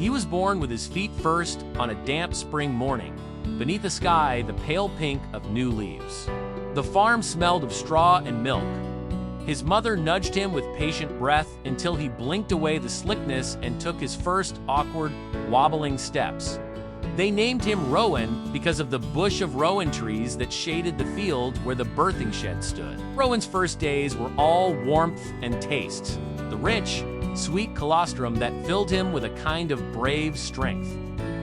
He was born with his feet first on a damp spring morning, beneath a sky the pale pink of new leaves. The farm smelled of straw and milk. His mother nudged him with patient breath until he blinked away the slickness and took his first awkward, wobbling steps. They named him Rowan because of the bush of rowan trees that shaded the field where the birthing shed stood. Rowan's first days were all warmth and taste, the rich, sweet colostrum that filled him with a kind of brave strength.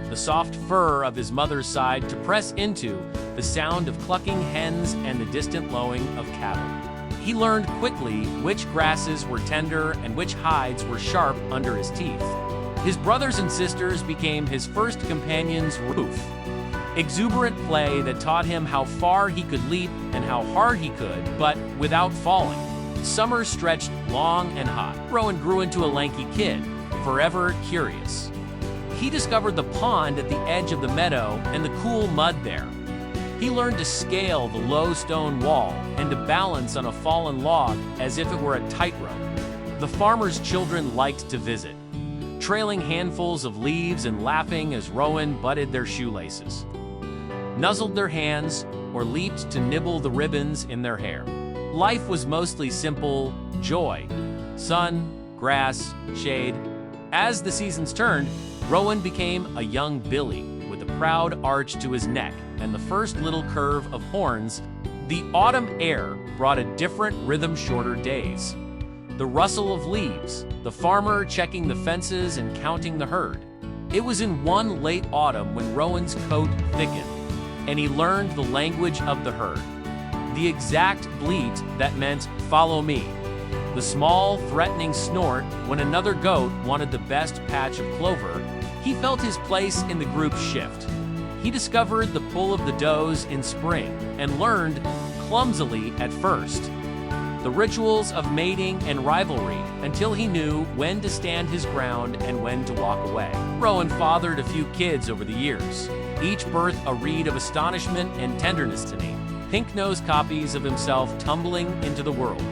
The soft fur of his mother's side to press into, the sound of clucking hens and the distant lowing of cattle. He learned quickly which grasses were tender and which hides were sharp under his teeth. His brothers and sisters became his first companions. Roof. Exuberant play that taught him how far he could leap and how hard he could, but without falling. Summer stretched long and hot. Rowan grew into a lanky kid, forever curious. He discovered the pond at the edge of the meadow and the cool mud there. He learned to scale the low stone wall and to balance on a fallen log as if it were a tightrope. The farmer's children liked to visit, trailing handfuls of leaves and laughing as Rowan butted their shoelaces, nuzzled their hands, or leaped to nibble the ribbons in their hair. Life was mostly simple joy, sun, grass, shade. As the seasons turned, Rowan became a young Billy with a proud arch to his neck and the first little curve of horns. The autumn air brought a different rhythm, shorter days. The rustle of leaves, the farmer checking the fences and counting the herd. It was in one late autumn when Rowan's coat thickened, and he learned the language of the herd. The exact bleat that meant, "Follow me." The small, threatening snort when another goat wanted the best patch of clover. He felt his place in the group shift. He discovered the pull of the does in spring and learned, clumsily at first, the rituals of mating and rivalry until he knew when to stand his ground and when to walk away. Rowan fathered a few kids over the years, each birth a reed of astonishment and tenderness to me, pink-nosed copies of himself tumbling into the world.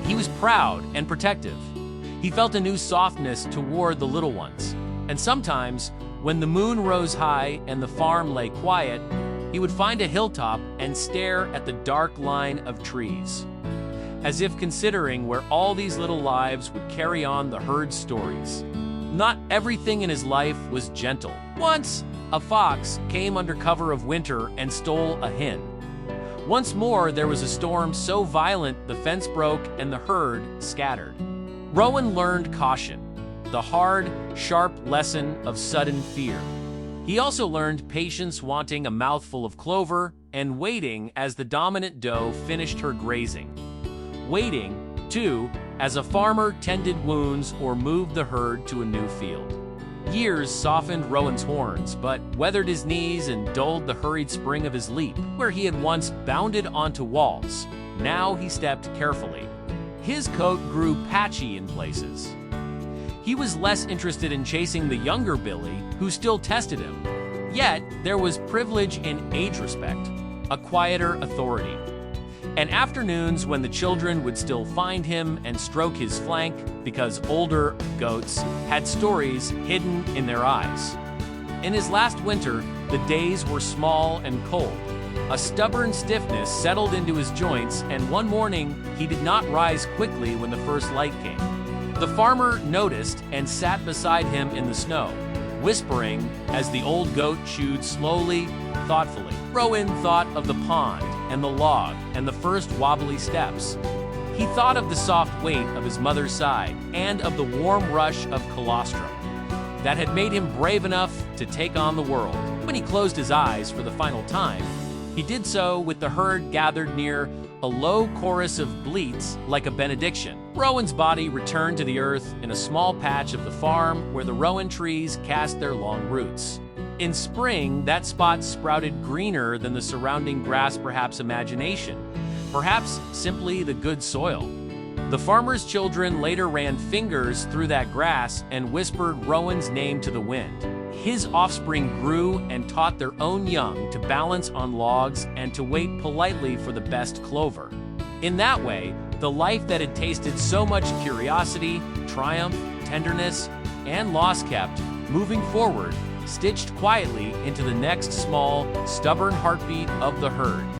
He was proud and protective. He felt a new softness toward the little ones. And sometimes, when the moon rose high and the farm lay quiet, he would find a hilltop and stare at the dark line of trees, as if considering where all these little lives would carry on the herd's stories. Not everything in his life was gentle. Once, a fox came under cover of winter and stole a hen. Once more, there was a storm so violent the fence broke and the herd scattered. Rowan learned caution, the hard, sharp lesson of sudden fear. He also learned patience, wanting a mouthful of clover and waiting as the dominant doe finished her grazing. Waiting, too, as a farmer tended wounds or moved the herd to a new field. Years softened Rowan's horns, but weathered his knees and dulled the hurried spring of his leap. Where he had once bounded onto walls, now he stepped carefully. His coat grew patchy in places. He was less interested in chasing the younger Billy, who still tested him. Yet, there was privilege in age respect, a quieter authority. And afternoons when the children would still find him and stroke his flank because older goats had stories hidden in their eyes. In his last winter, the days were small and cold. A stubborn stiffness settled into his joints, and one morning he did not rise quickly when the first light came. The farmer noticed and sat beside him in the snow, whispering as the old goat chewed slowly, thoughtfully. Rowan thought of the pond and the log and the first wobbly steps. He thought of the soft weight of his mother's side and of the warm rush of colostrum that had made him brave enough to take on the world. When he closed his eyes for the final time, he did so with the herd gathered near, a low chorus of bleats like a benediction. Rowan's body returned to the earth in a small patch of the farm where the rowan trees cast their long roots. In spring, that spot sprouted greener than the surrounding grass, perhaps imagination, perhaps simply the good soil. The farmer's children later ran fingers through that grass and whispered Rowan's name to the wind. His offspring grew and taught their own young to balance on logs and to wait politely for the best clover. In that way, the life that had tasted so much curiosity, triumph, tenderness, and loss kept moving forward, stitched quietly into the next small, stubborn heartbeat of the herd.